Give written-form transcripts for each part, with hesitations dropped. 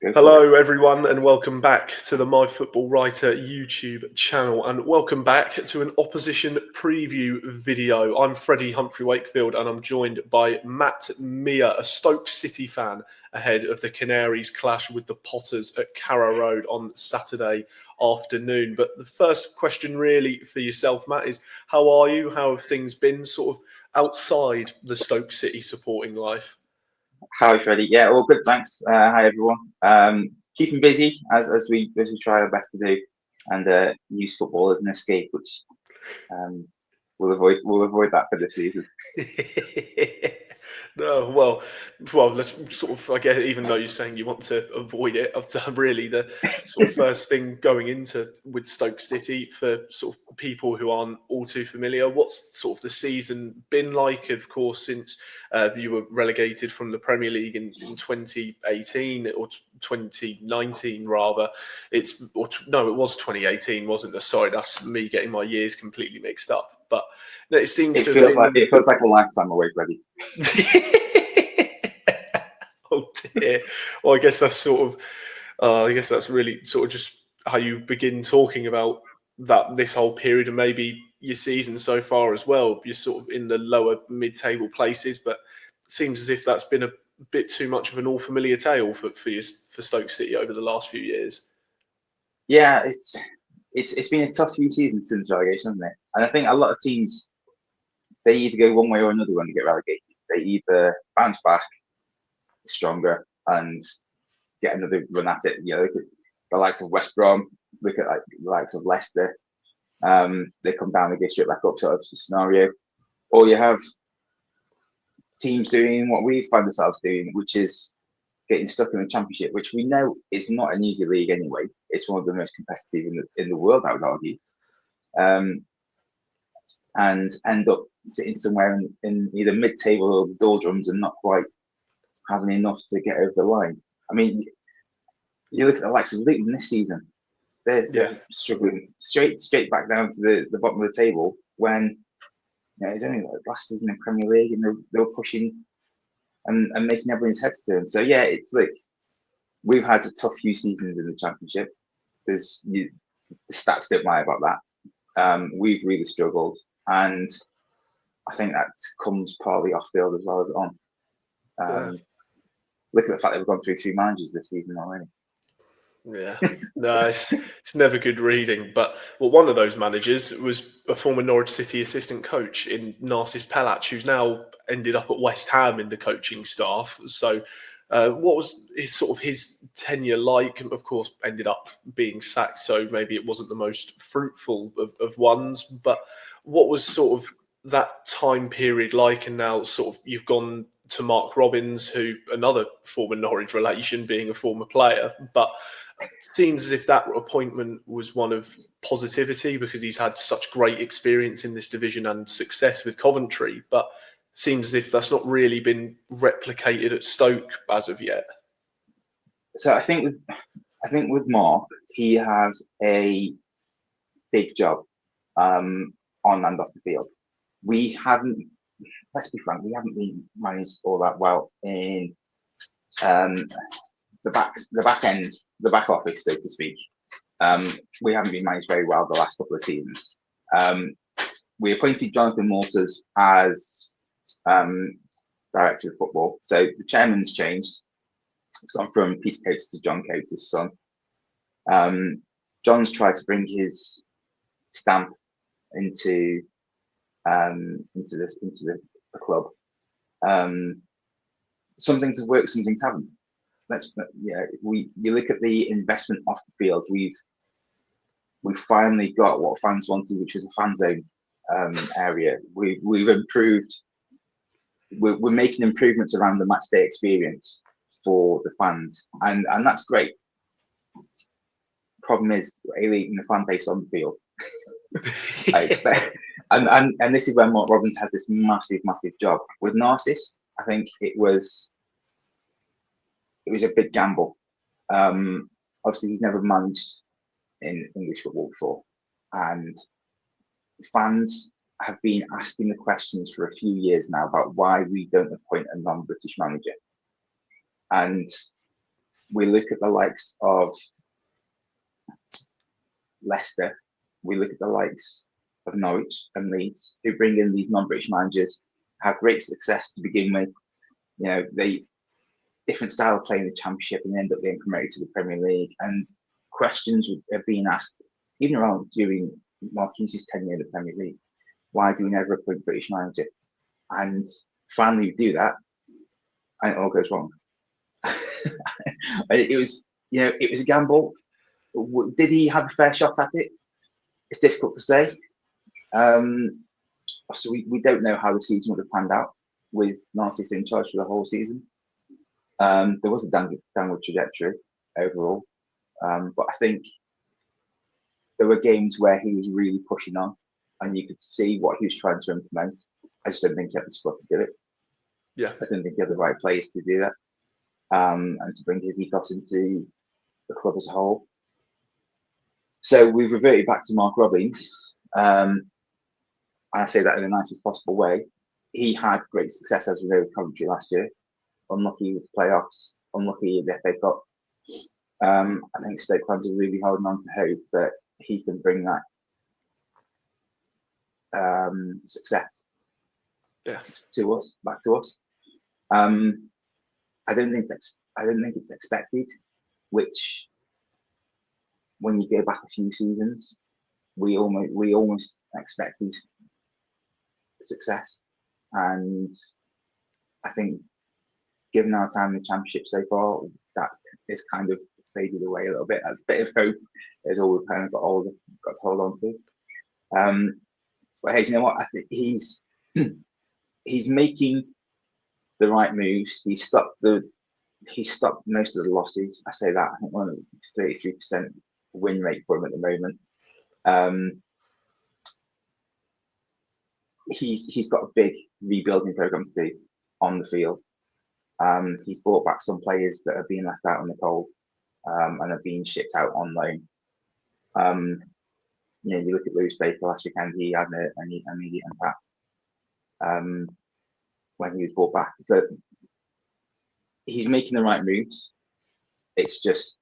Go for it. Hello, everyone, and welcome back to the My Football Writer YouTube channel, and welcome back to an opposition preview video. I'm Freddie Humphry-Wakefield, and I'm joined by Matt Meir, a Stoke City fan, ahead of the Canaries' clash with the Potters at Carrow Road on Saturday afternoon. But the first question, really, for yourself, Matt, is how are you? How have things been, sort of outside the Stoke City supporting life? Hi, Freddie. Yeah, all good. Thanks. Hi, everyone. Keeping busy as we try our best to do, and use football as an escape, which we'll avoid that for this season. No, well, let's sort of, I guess, even though you're saying you want to avoid it, really the sort of first thing going into with Stoke City for sort of people who aren't all too familiar, what's sort of the season been like, of course, since you were relegated from the Premier League in 2018 or 2019 rather. It was 2018, wasn't it? Sorry, that's me getting my years completely mixed up. But no, it seems to feels like a lifetime away, Freddie. Oh dear. Well, I guess that's sort of. I guess that's really sort of just how you begin talking about this whole period and maybe your season so far as well. You're sort of in the lower mid-table places, but it seems as if that's been a bit too much of an all-familiar tale for Stoke City over the last few years. Yeah, it's been a tough few seasons since relegation, hasn't it? And I think a lot of teams, they either go one way or another when they get relegated. They either bounce back stronger and get another run at it. You know, look at the likes of West Brom, look at like the likes of Leicester. They come down, they get straight back up, sort of scenario. Or you have teams doing what we find ourselves doing, which is getting stuck in the Championship, which we know is not an easy league anyway. It's one of the most competitive in the world, I would argue. And end up sitting somewhere in either mid-table or doldrums and not quite having enough to get over the line. I mean, you look at the likes of Luton this season; they're struggling straight back down to the bottom of the table when it's only like last season in the Premier League, and they were pushing and making everyone's heads turn. So yeah, it's like we've had a tough few seasons in the Championship. The stats don't lie about that. We've really struggled, and I think that comes partly off field as well as on. Look at the fact that we've gone through 3 managers this season already. Yeah, no, it's never good reading. But one of those managers was a former Norwich City assistant coach in Narcis Pelac, who's now ended up at West Ham in the coaching staff. So, what was his tenure like? Of course, ended up being sacked, so maybe it wasn't the most fruitful of ones. But what was sort of that time period like? And now, sort of, you've gone to Mark Robins, who another former Norwich relation, being a former player, but seems as if that appointment was one of positivity because he's had such great experience in this division and success with Coventry, but seems as if that's not really been replicated at Stoke as of yet. So I think with Mark, he has a big job on and off the field. We haven't, let's be frank, we haven't been managed all that well in the back ends, the back office, so to speak. We haven't been managed very well the last couple of seasons. We appointed Jonathan Walters as director of football. So the chairman's changed. It's gone from Peter Coates to John Coates' son. John's tried to bring his stamp into the club. Some things have worked, some things haven't. You look at the investment off the field. We've finally got what fans wanted, which was a fan zone area. We've improved. We're making improvements around the match day experience for the fans, and that's great. Problem is alienating the fan base on the field. I expect, and this is where Mark Robins has this massive job with Narcis. I think it was a big gamble. Obviously, he's never managed in English football before, and fans have been asking the questions for a few years now about why we don't appoint a non-British manager. And we look at the likes of Leicester, we look at the likes of Norwich and Leeds, who bring in these non-British managers, have great success to begin with. They different style of playing the Championship and end up getting promoted to the Premier League. And questions are being asked, even around during Mark Hughes' tenure in the Premier League. Why do we never appoint a British manager? And finally, we do that, and it all goes wrong. It was a gamble. Did he have a fair shot at it? It's difficult to say. So we don't know how the season would have panned out with Narcissus in charge for the whole season. There was a downward trajectory overall, but I think there were games where he was really pushing on, and you could see what he was trying to implement. I just don't think he had the squad to do it. Yeah, I don't think he had the right players to do that, and to bring his ethos into the club as a whole. So we've reverted back to Mark Robins. I say that in the nicest possible way. He had great success, as we know, with Coventry last year. Unlucky with playoffs, unlucky in the FA Cup. I think Stoke fans are really holding on to hope that he can bring that success back to us. I don't think it's expected. Which, when you go back a few seasons, we almost expected success, and I think, given our time in the Championship so far, that is kind of faded away a little bit. A bit of hope is all we've kind of got to hold on to. But hey, you know what? I think he's making the right moves. He stopped most of the losses. I say that. I think 33% win rate for him at the moment. He's got a big rebuilding program to do on the field. He's brought back some players that have been left out in the cold, and have been shipped out on loan. You look at Lewis Baker last weekend; he had an immediate impact when he was brought back. So he's making the right moves. It's just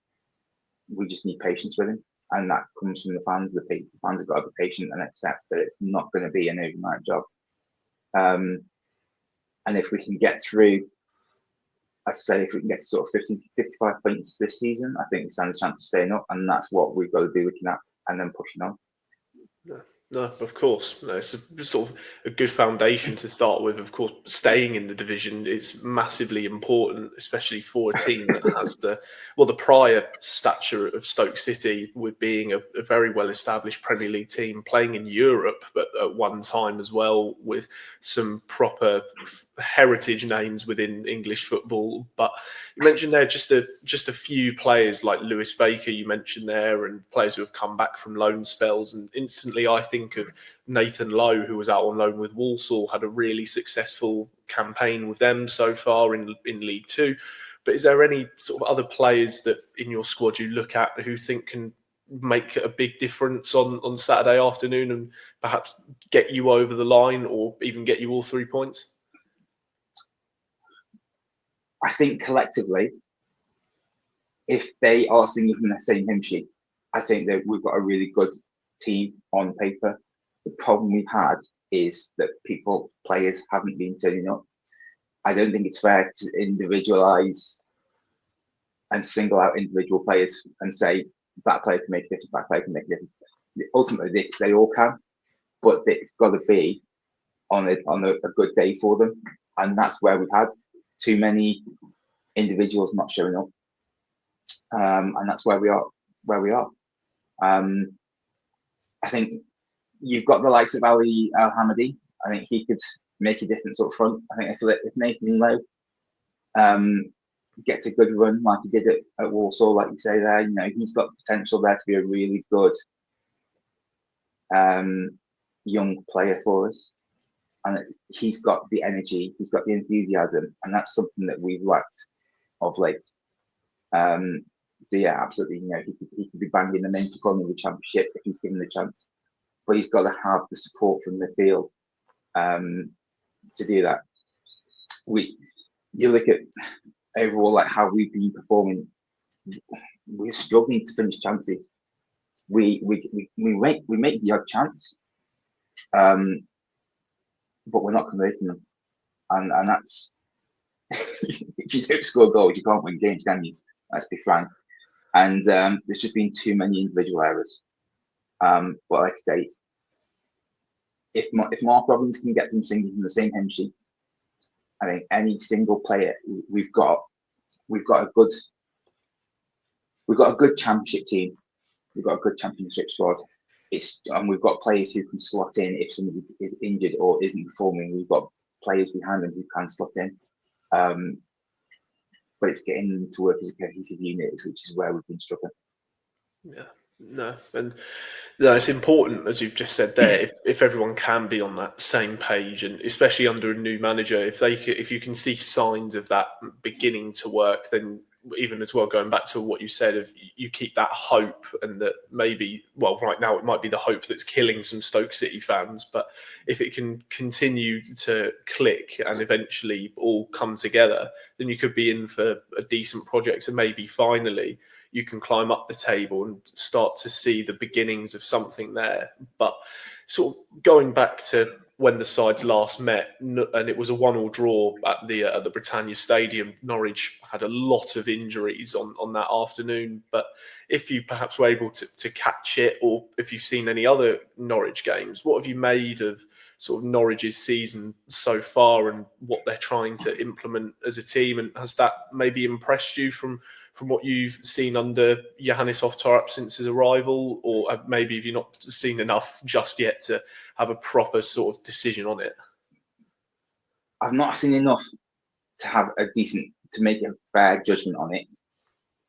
we just need patience with him, and that comes from the fans. The fans have got to be patient and accept that it's not going to be an overnight job. And if we can get through, I'd say if we can get to sort of 55 points this season, I think we stand a chance of staying up, and that's what we've got to be looking at and then pushing on. No, of course. No, it's a sort of a good foundation to start with. Of course, staying in the division is massively important, especially for a team that has the prior stature of Stoke City, with being a very well-established Premier League team, playing in Europe, but at one time as well with some proper heritage names within English football. But you mentioned there just a few players like Lewis Baker, you mentioned there, and players who have come back from loan spells, and instantly I think of Nathan Lowe, who was out on loan with Walsall, had a really successful campaign with them so far in League Two. But is there any sort of other players that in your squad you look at who think can make a big difference on Saturday afternoon and perhaps get you over the line, or even get you all 3 points? I think collectively, if they are singing from the same hymn sheet, I think that we've got a really good team on paper. The problem we've had is that players haven't been turning up. I don't think it's fair to individualise and single out individual players and say that player can make a difference, that player can make a difference. Ultimately, they all can, but it's got to be on a good day for them, and that's where we've had too many individuals not showing up, and that's where we are. I think you've got the likes of Ali Al-Hamadi. I think he could make a difference up front. I think if Nathan Lowe gets a good run like he did at Walsall, like you say there, he's got potential there to be a really good young player for us. And he's got the energy, he's got the enthusiasm, and that's something that we've lacked of late. So yeah, absolutely. He could be banging them into the Championship if he's given the chance, but he's got to have the support from the field to do that. You look at overall like how we've been performing we're struggling to finish chances. We make the odd chance, but we're not converting them, and that's if you don't score goals, you can't win games, can you? Let's be frank. And there's just been too many individual errors. But like I say, if Mark Robins can get them singing from the same hymn sheet, I think any single player we've got a good championship team. We've got a good championship squad. And we've got players who can slot in if somebody is injured or isn't performing. We've got players behind them who can slot in. But it's getting them to work as a cohesive unit, which is where we've been struggling. Yeah, no, and no, it's important, as you've just said there, if everyone can be on that same page, and especially under a new manager, if you can see signs of that beginning to work, then even as well, going back to what you said, if you keep that hope, and that maybe, well, right now it might be the hope that's killing some Stoke City fans, but if it can continue to click and eventually all come together, then you could be in for a decent project, and maybe finally you can climb up the table and start to see the beginnings of something there. But sort of going back to when the sides last met, and it was a 1-1 draw at the Britannia Stadium. Norwich had a lot of injuries on that afternoon. But if you perhaps were able to catch it, or if you've seen any other Norwich games, what have you made of sort of Norwich's season so far and what they're trying to implement as a team? And has that maybe impressed you from what you've seen under Johannes Oftarup since his arrival, or maybe have you not seen enough just yet to have a proper sort of decision on it? I've not seen enough to make a fair judgment on it.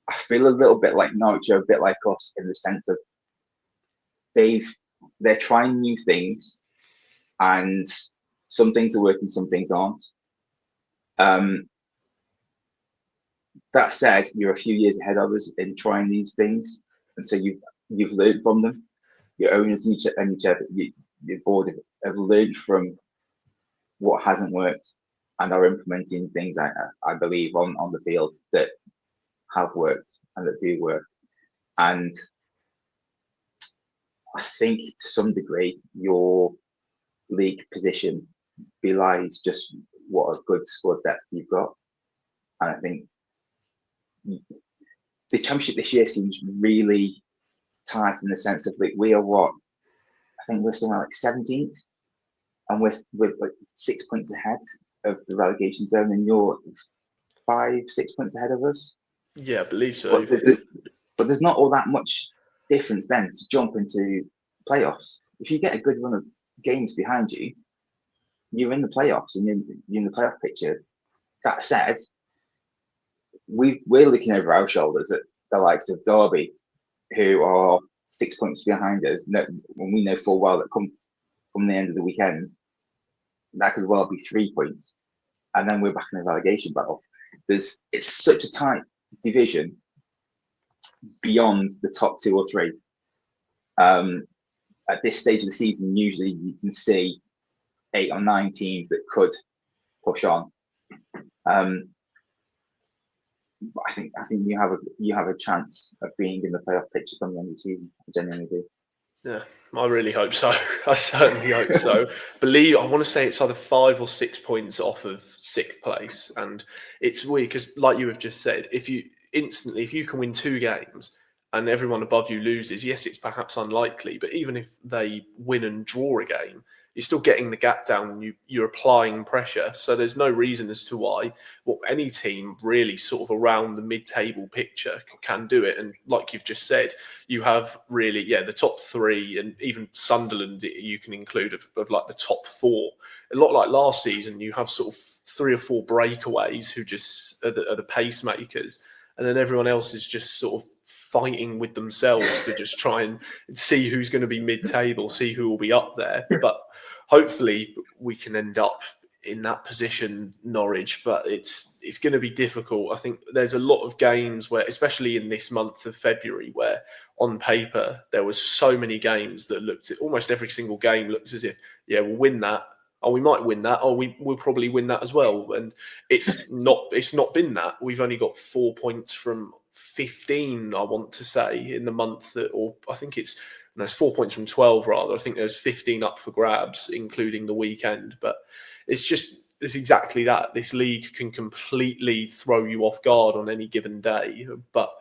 I feel a little bit like Norwich are a bit like us in the sense of they're trying new things, and some things are working, some things aren't. That said, you're a few years ahead of us in trying these things, and so you've learned from them. Your owners and your board have learned from what hasn't worked and are implementing things, I believe, on the field that have worked and that do work. And I think to some degree your league position belies just what a good squad depth you've got. And I think the championship this year seems really tight in the sense of like we are I think we're somewhere like 17th, and with like 6 points ahead of the relegation zone, and you're 5-6 points ahead of us. Yeah, I believe so. But there's not all that much difference then to jump into playoffs. If you get a good run of games behind you, you're in the playoffs and you're in the playoff picture. That said, we're looking over our shoulders at the likes of Derby, who are 6 points behind us, when we know full well that come the end of the weekend, that could well be 3 points, and then we're back in the relegation battle. It's such a tight division beyond the top 2 or 3. At this stage of the season, usually you can see 8 or 9 teams that could push on. But I think you have a chance of being in the playoff picture come the end of the season. I genuinely do. Yeah, I really hope so. I certainly hope so. I want to say it's either 5 or 6 points off of 6th place, and it's weird because, like you have just said, if you can win 2 games and everyone above you loses, yes, it's perhaps unlikely, but even if they win and draw a game, you're still getting the gap down. You're applying pressure, so there's no reason as to why any team really sort of around the mid-table picture can do it. And like you've just said, you have really the top 3, and even Sunderland you can include of like the top 4. A lot like last season, you have sort of 3 or 4 breakaways who just are the pacemakers, and then everyone else is just sort of fighting with themselves to just try and see who's going to be mid-table, see who will be up there. But hopefully we can end up in that position, Norwich, but it's going to be difficult. I think there's a lot of games where, especially in this month of February, where on paper there was so many games that looked at almost every single game looked as if, we'll win that. Oh, we might win that. Oh, we'll probably win that as well. And it's not been that. We've only got 4 points from 15, I want to say, in the month that, or I think it's 4 points from 12 rather. I think there's 15 up for grabs, including the weekend. But it's exactly that. This league can completely throw you off guard on any given day. But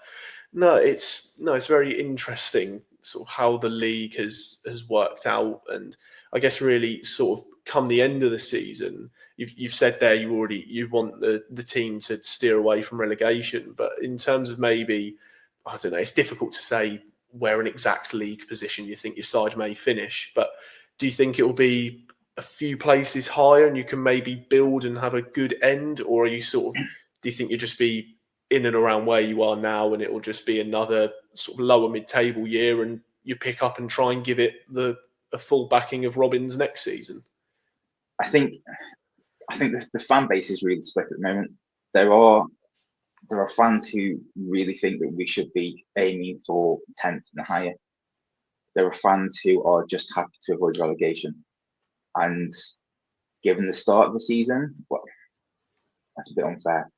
it's very interesting sort of how the league has worked out, and I guess really sort of come the end of the season, you've said there you want the team to steer away from relegation, but in terms of maybe, I don't know, it's difficult to say where an exact league position you think your side may finish, but do you think it will be a few places higher and you can maybe build and have a good end, or are you do you think you'll just be in and around where you are now and it will just be another sort of lower mid-table year and you pick up and try and give it a full backing of Robins next season? I think the fan base is really split at the moment. There are fans who really think that we should be aiming for 10th and higher. There are fans who are just happy to avoid relegation. And given the start of the season, well, that's a bit unfair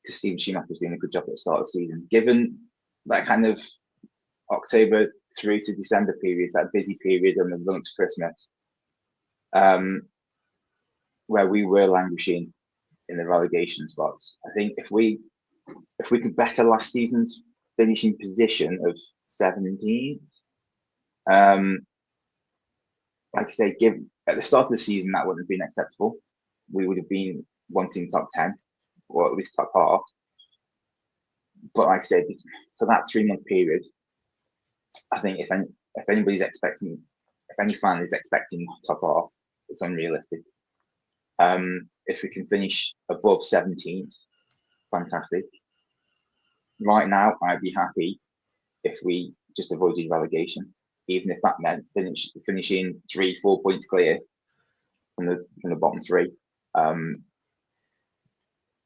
because Steven Schumacher was doing a good job at the start of the season. Given that kind of October through to December period, that busy period and the run up to Christmas, where we were languishing in the relegation spots, I think if we could better last season's finishing position of 17th, like I say, at the start of the season that wouldn't have been acceptable. We would have been wanting top 10 or at least top half. But like I said, for that 3-month period, I think if any fan is expecting top half, it's unrealistic. If we can finish above 17th, fantastic. Right now, I'd be happy if we just avoided relegation, even if that meant finishing 3-4 points clear from the bottom three.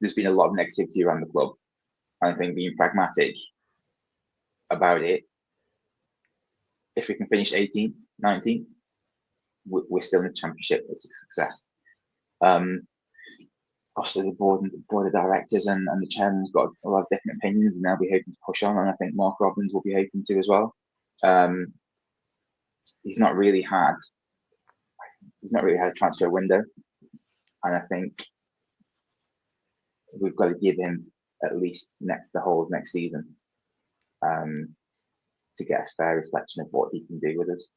There's been a lot of negativity around the club. I think being pragmatic about it, if we can finish 18th, 19th, we're still in the championship. It's a success. Obviously, the board of directors and the chairman's got a lot of different opinions, and they'll be hoping to push on. And I think Mark Robins will be hoping to as well. He's not really had a transfer window, and I think we've got to give him at least the whole of next season to get a fair reflection of what he can do with us.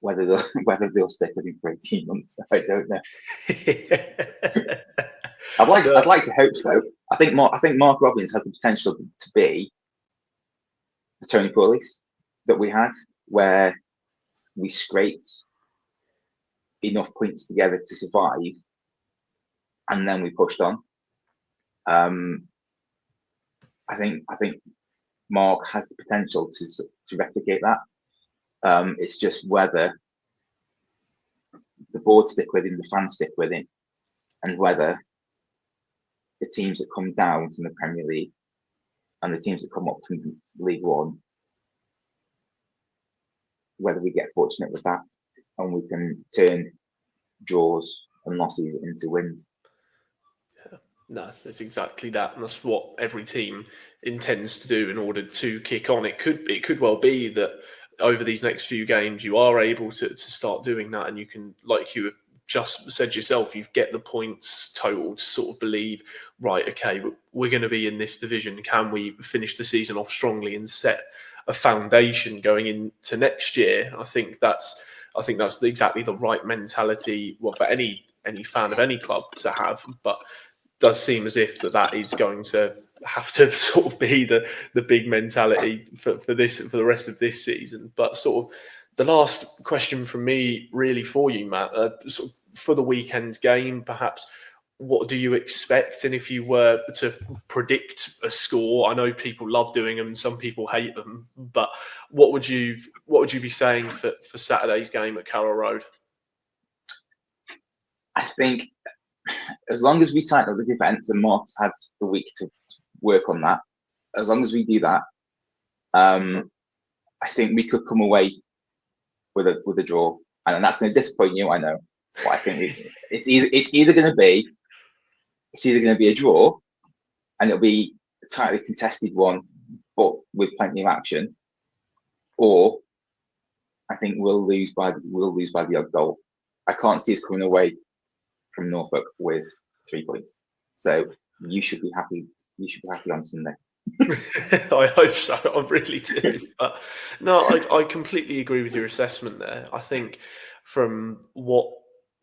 Whether they'll stick with him for 18 months, I don't know. I'd like to hope so. I think Mark Robins has the potential to be the Tony Pulis that we had, where we scraped enough points together to survive, and then we pushed on. I think Mark has the potential to replicate that. It's just whether the board stick with him, the fans stick with him, and whether the teams that come down from the Premier League and the teams that come up from League One, whether we get fortunate with that and we can turn draws and losses into wins. Yeah. No, that's exactly that, and that's what every team intends to do in order to kick on. It could well be that over these next few games you are able to start doing that, and you can, like you have just said yourself, you get the points total to sort of believe, right, okay, we're going to be in this division. Can we finish the season off strongly and set a foundation going into next year? I think that's exactly the right mentality, well, for any fan of any club to have. But it does seem as if that is going to have to sort of be the big mentality for the rest of this season. But sort of the last question from me really for you, Matt, sort of for the weekend game, perhaps, what do you expect? And if you were to predict a score, I know people love doing them and some people hate them, but what would you be saying for Saturday's game at Carrow Road? I think as long as we tighten up the defence, and Mark's had the week to work on that, as long as we do that, I think we could come away with a draw, and that's going to disappoint you, I know. But I think it's either going to be a draw, and it'll be a tightly contested one with plenty of action, or I think we'll lose by the odd goal. I can't see us coming away from Norfolk with 3 points. So you should be happy. You should be happy on Sunday. I hope so. I really do. But no, I completely agree with your assessment there. I think from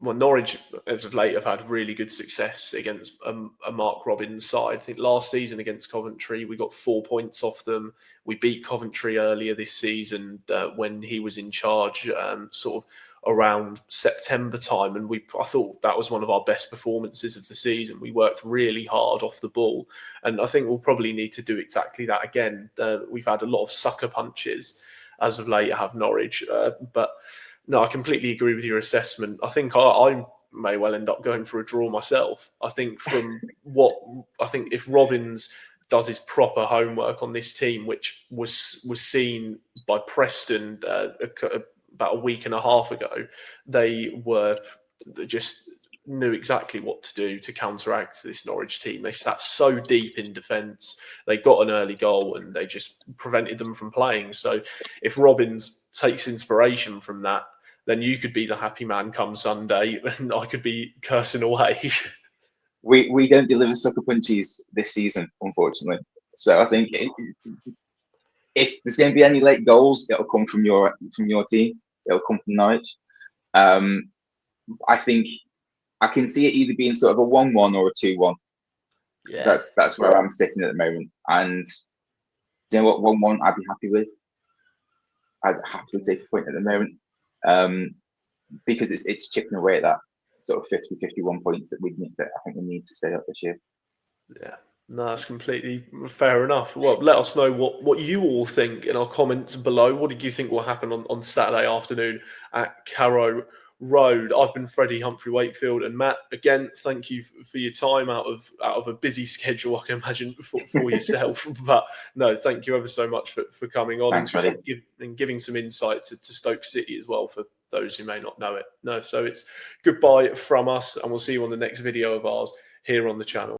Norwich as of late have had really good success against a Mark Robins side. I think last season against Coventry, we got 4 points off them. We beat Coventry earlier this season when he was in charge, sort of around September time, and I thought that was one of our best performances of the season. We worked really hard off the ball, and I think we'll probably need to do exactly that again. We've had a lot of sucker punches as of late, have Norwich, but no, I completely agree with your assessment. I think I may well end up going for a draw myself. I think if Robins does his proper homework on this team, which was seen by Preston about a week and a half ago, they just knew exactly what to do to counteract this Norwich team. They sat so deep in defence, they got an early goal, and they just prevented them from playing. So if Robins takes inspiration from that, then you could be the happy man come Sunday, and I could be cursing away. We don't deliver sucker punches this season, unfortunately. So I think if there's going to be any late goals, it'll come from your team. It'll come from Norwich. I think I can see it either being sort of a 1-1 or a 2-1. Yeah, that's where I'm sitting at the moment. And do you know what? 1-1 I'd be happy with. I'd happily take a point at the moment, because it's chipping away at that sort of 50-51 points that I think we need to stay up this year. Yeah. No, that's completely fair enough. Well, let us know what you all think in our comments below. What did you think will happen on Saturday afternoon at Carrow Road? I've been Freddie Humphry-Wakefield, and Matt, again, thank you for your time out of a busy schedule, I can imagine, for yourself. But no, thank you ever so much for coming on. Thanks, Freddie. and giving some insight to Stoke City as well, for those who may not know it. No, so it's goodbye from us, and we'll see you on the next video of ours here on the channel.